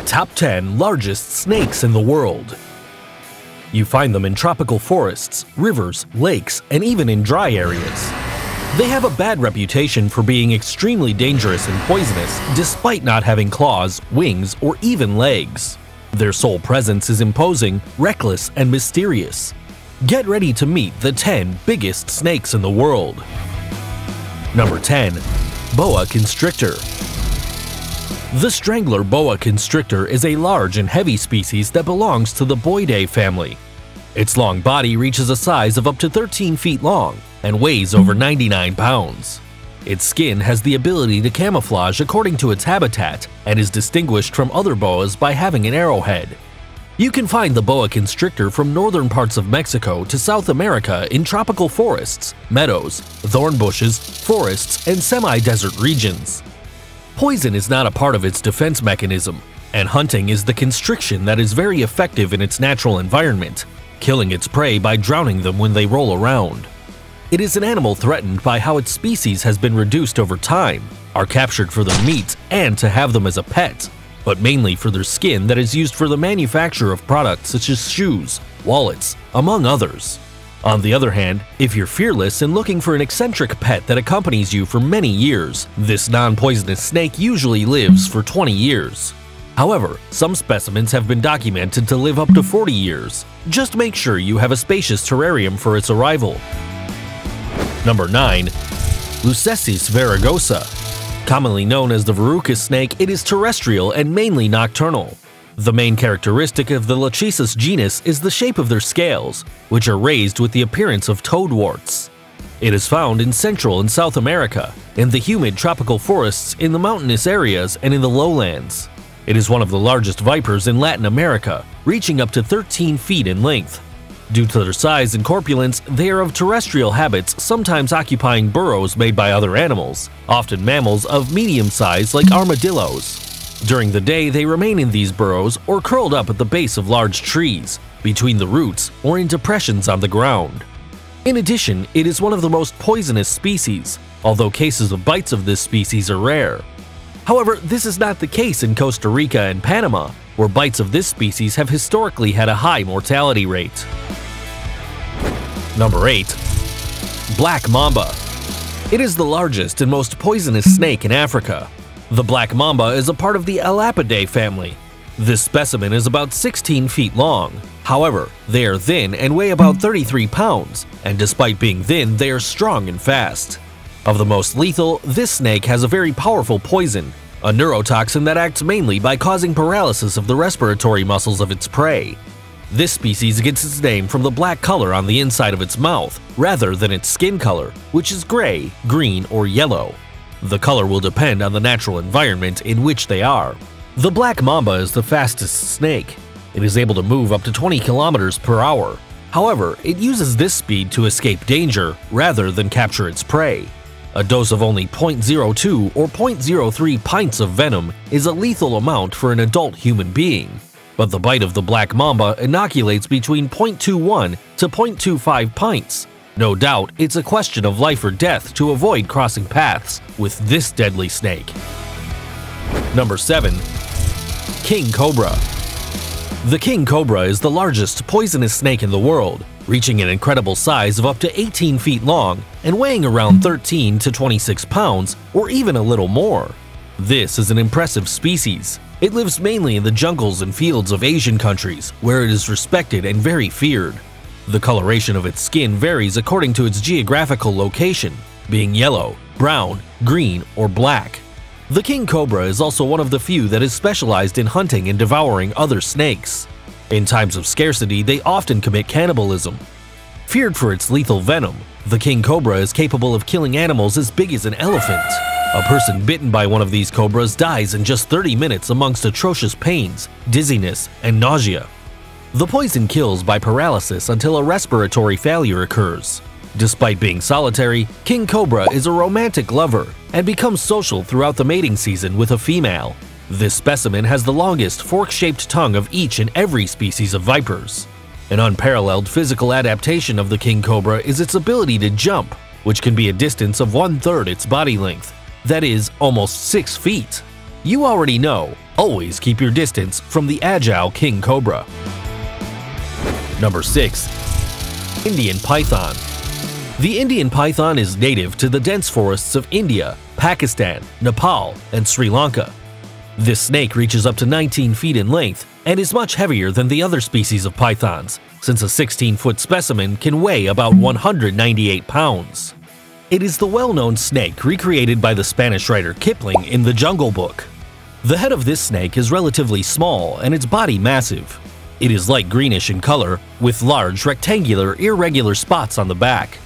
Top 10 Largest Snakes in the World. You find them in tropical forests, rivers, lakes, and even in dry areas. They have a bad reputation for being extremely dangerous and poisonous despite not having claws, wings, or even legs. Their sole presence is imposing, reckless, and mysterious. Get ready to meet the 10 biggest snakes in the world. Number 10. Boa Constrictor. The strangler boa constrictor is a large and heavy species that belongs to the Boidae family. Its long body reaches a size of up to 13 feet long and weighs over 99 pounds. Its skin has the ability to camouflage according to its habitat and is distinguished from other boas by having an arrowhead. You can find the boa constrictor from northern parts of Mexico to South America in tropical forests, meadows, thorn bushes, forests, and semi-desert regions. Poison is not a part of its defense mechanism, and hunting is the constriction that is very effective in its natural environment, killing its prey by drowning them when they roll around. It is an animal threatened by how its species has been reduced over time, are captured for their meat and to have them as a pet, but mainly for their skin that is used for the manufacture of products such as shoes, wallets, among others. On the other hand, if you're fearless and looking for an eccentric pet that accompanies you for many years, this non-poisonous snake usually lives for 20 years. However, some specimens have been documented to live up to 40 years. Just make sure you have a spacious terrarium for its arrival. Number 9. LUCESIS Varigosa. Commonly known as the verrucous snake, it is terrestrial and mainly nocturnal. The main characteristic of the Lachesis genus is the shape of their scales, which are raised with the appearance of toadwarts. It is found in Central and South America, in the humid tropical forests, in the mountainous areas, and in the lowlands. It is one of the largest vipers in Latin America, reaching up to 13 feet in length. Due to their size and corpulence, they are of terrestrial habits, sometimes occupying burrows made by other animals, often mammals of medium size like armadillos. During the day, they remain in these burrows or curled up at the base of large trees, between the roots, or in depressions on the ground. In addition, it is one of the most poisonous species, although cases of bites of this species are rare. However, this is not the case in Costa Rica and Panama, where bites of this species have historically had a high mortality rate. Number 8. Black Mamba. It is the largest and most poisonous snake in Africa. The black mamba is a part of the Elapidae family. This specimen is about 16 feet long. However, they are thin and weigh about 33 pounds, and despite being thin, they are strong and fast. Of the most lethal, this snake has a very powerful poison, a neurotoxin that acts mainly by causing paralysis of the respiratory muscles of its prey. This species gets its name from the black color on the inside of its mouth, rather than its skin color, which is gray, green, or yellow. The color will depend on the natural environment in which they are. The black mamba is the fastest snake. It is able to move up to 20 kilometers per hour. However, it uses this speed to escape danger rather than capture its prey. A dose of only 0.02 or 0.03 pints of venom is a lethal amount for an adult human being, but the bite of the black mamba inoculates between 0.21 to 0.25 pints. No doubt, it's a question of life or death to avoid crossing paths with this deadly snake. Number 7. King Cobra. The king cobra is the largest poisonous snake in the world, reaching an incredible size of up to 18 feet long and weighing around 13 to 26 pounds or even a little more. This is an impressive species. It lives mainly in the jungles and fields of Asian countries, where it is respected and very feared. The coloration of its skin varies according to its geographical location, being yellow, brown, green, or black. The king cobra is also one of the few that is specialized in hunting and devouring other snakes. In times of scarcity, they often commit cannibalism. Feared for its lethal venom, the king cobra is capable of killing animals as big as an elephant. A person bitten by one of these cobras dies in just 30 minutes amongst atrocious pains, dizziness, and nausea. The poison kills by paralysis until a respiratory failure occurs. Despite being solitary, king cobra is a romantic lover and becomes social throughout the mating season with a female. This specimen has the longest fork-shaped tongue of each and every species of vipers. An unparalleled physical adaptation of the king cobra is its ability to jump, which can be a distance of 1/3 its body length, that is, almost 6 feet. You already know, always keep your distance from the agile king cobra. Number 6. Indian Python. The Indian python is native to the dense forests of India, Pakistan, Nepal, and Sri Lanka. This snake reaches up to 19 feet in length and is much heavier than the other species of pythons, since a 16-foot specimen can weigh about 198 pounds. It is the well-known snake recreated by the Spanish writer Kipling in The Jungle Book. The head of this snake is relatively small and its body massive. It is light greenish in color, with large, rectangular, irregular spots on the back.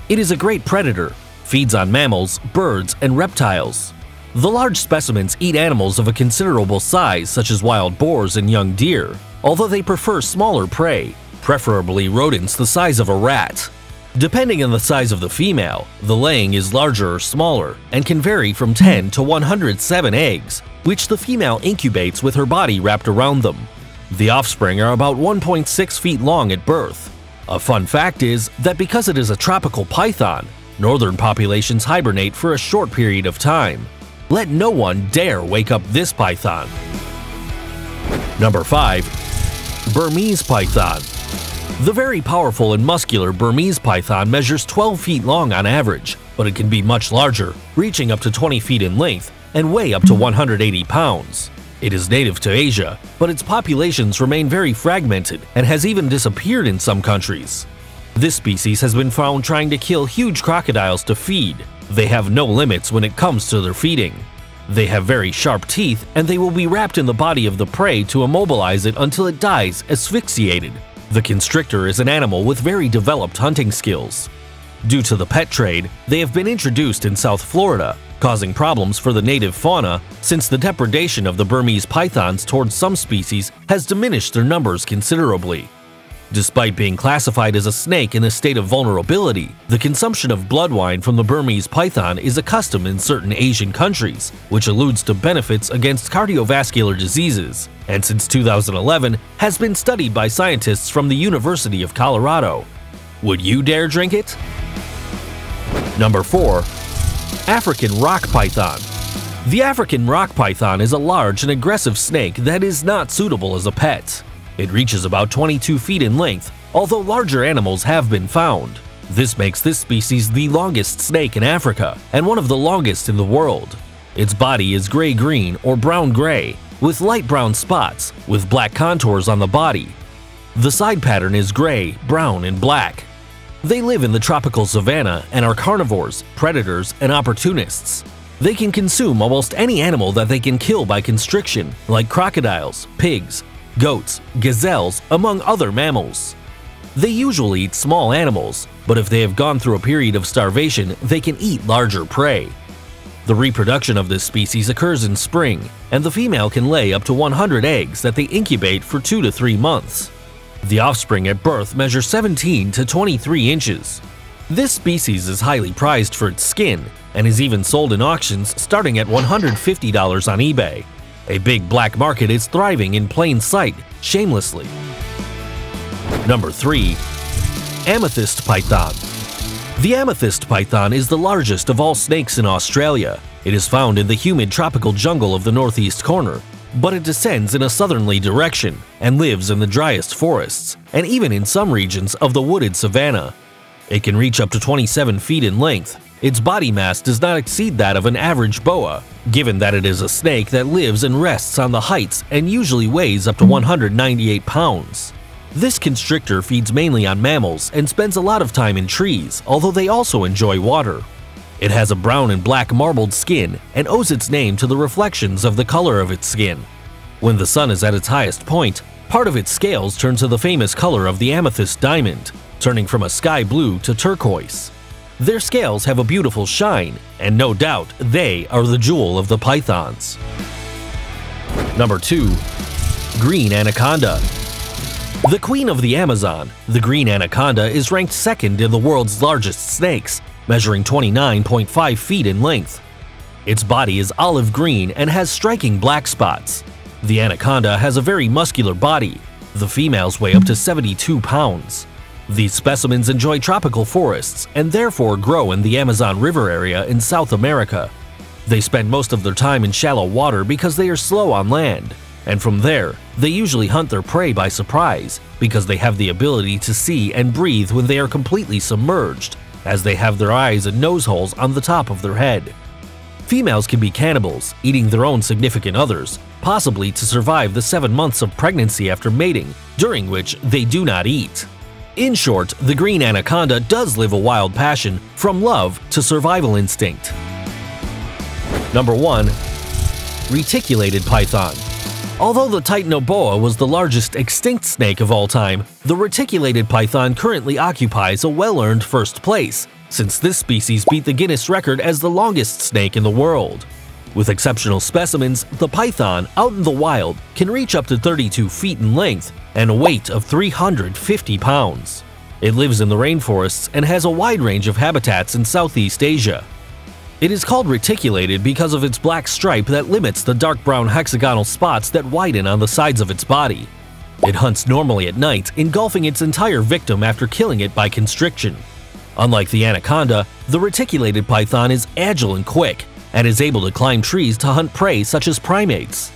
It is a great predator, feeds on mammals, birds, and reptiles. The large specimens eat animals of a considerable size such as wild boars and young deer, although they prefer smaller prey, preferably rodents the size of a rat. Depending on the size of the female, the laying is larger or smaller and can vary from 10 to 107 eggs, which the female incubates with her body wrapped around them. The offspring are about 1.6 feet long at birth. A fun fact is that because it is a tropical python, northern populations hibernate for a short period of time. Let no one dare wake up this python. Number 5. Burmese Python. The very powerful and muscular Burmese python measures 12 feet long on average, but it can be much larger, reaching up to 20 feet in length and weigh up to 180 pounds. It is native to Asia, but its populations remain very fragmented and has even disappeared in some countries. This species has been found trying to kill huge crocodiles to feed. They have no limits when it comes to their feeding. They have very sharp teeth, and they will be wrapped in the body of the prey to immobilize it until it dies asphyxiated. The constrictor is an animal with very developed hunting skills. Due to the pet trade, they have been introduced in South Florida, causing problems for the native fauna since the depredation of the Burmese pythons towards some species has diminished their numbers considerably. Despite being classified as a snake in a state of vulnerability, the consumption of blood wine from the Burmese python is a custom in certain Asian countries, which alludes to benefits against cardiovascular diseases, and since 2011 has been studied by scientists from the University of Colorado. Would you dare drink it? Number 4. African Rock Python. The African rock python is a large and aggressive snake that is not suitable as a pet. It reaches about 22 feet in length, although larger animals have been found. This makes this species the longest snake in Africa and one of the longest in the world. Its body is gray-green or brown-gray, with light brown spots, with black contours on the body. The side pattern is gray, brown, and black. They live in the tropical savanna and are carnivores, predators, and opportunists. They can consume almost any animal that they can kill by constriction, like crocodiles, pigs, goats, gazelles, among other mammals. They usually eat small animals, but if they have gone through a period of starvation, they can eat larger prey. The reproduction of this species occurs in spring, and the female can lay up to 100 eggs that they incubate for 2 to 3 months. The offspring at birth measure 17 to 23 inches. This species is highly prized for its skin and is even sold in auctions starting at $150 on eBay. A big black market is thriving in plain sight, shamelessly. Number 3. Amethyst Python. The amethyst python is the largest of all snakes in Australia. It is found in the humid tropical jungle of the northeast corner, but it descends in a southerly direction and lives in the driest forests, and even in some regions of the wooded savanna. It can reach up to 27 feet in length. Its body mass does not exceed that of an average boa, given that it is a snake that lives and rests on the heights and usually weighs up to 198 pounds. This constrictor feeds mainly on mammals and spends a lot of time in trees, although they also enjoy water. It has a brown and black marbled skin and owes its name to the reflections of the color of its skin. When the sun is at its highest point, part of its scales turn to the famous color of the amethyst diamond, turning from a sky blue to turquoise. Their scales have a beautiful shine, and no doubt they are the jewel of the pythons. Number 2. Green Anaconda. The queen of the Amazon, the green anaconda is ranked second in the world's largest snakes, measuring 29.5 feet in length. Its body is olive green and has striking black spots. The anaconda has a very muscular body. The females weigh up to 72 pounds. These specimens enjoy tropical forests and therefore grow in the Amazon River area in South America. They spend most of their time in shallow water because they are slow on land, and from there, they usually hunt their prey by surprise because they have the ability to see and breathe when they are completely submerged, as they have their eyes and nose holes on the top of their head. Females can be cannibals, eating their own significant others, possibly to survive the 7 months of pregnancy after mating, during which they do not eat. In short, the green anaconda does live a wild passion from love to survival instinct. Number 1. Reticulated Python. Although the Titanoboa was the largest extinct snake of all time, the reticulated python currently occupies a well-earned first place, since this species beat the Guinness record as the longest snake in the world. With exceptional specimens, the python, out in the wild, can reach up to 32 feet in length and a weight of 350 pounds. It lives in the rainforests and has a wide range of habitats in Southeast Asia. It is called reticulated because of its black stripe that limits the dark brown hexagonal spots that widen on the sides of its body. It hunts normally at night, engulfing its entire victim after killing it by constriction. Unlike the anaconda, the reticulated python is agile and quick, and is able to climb trees to hunt prey such as primates.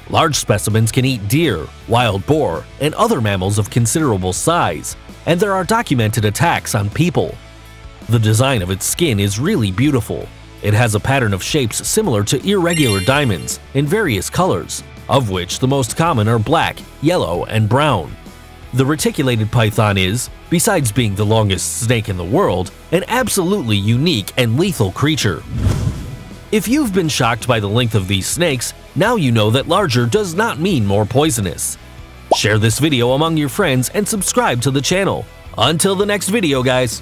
Large specimens can eat deer, wild boar, and other mammals of considerable size, and there are documented attacks on people. The design of its skin is really beautiful. It has a pattern of shapes similar to irregular diamonds in various colors, of which the most common are black, yellow, and brown. The reticulated python is, besides being the longest snake in the world, an absolutely unique and lethal creature. If you've been shocked by the length of these snakes, now you know that larger does not mean more poisonous. Share this video among your friends and subscribe to the channel. Until the next video, guys!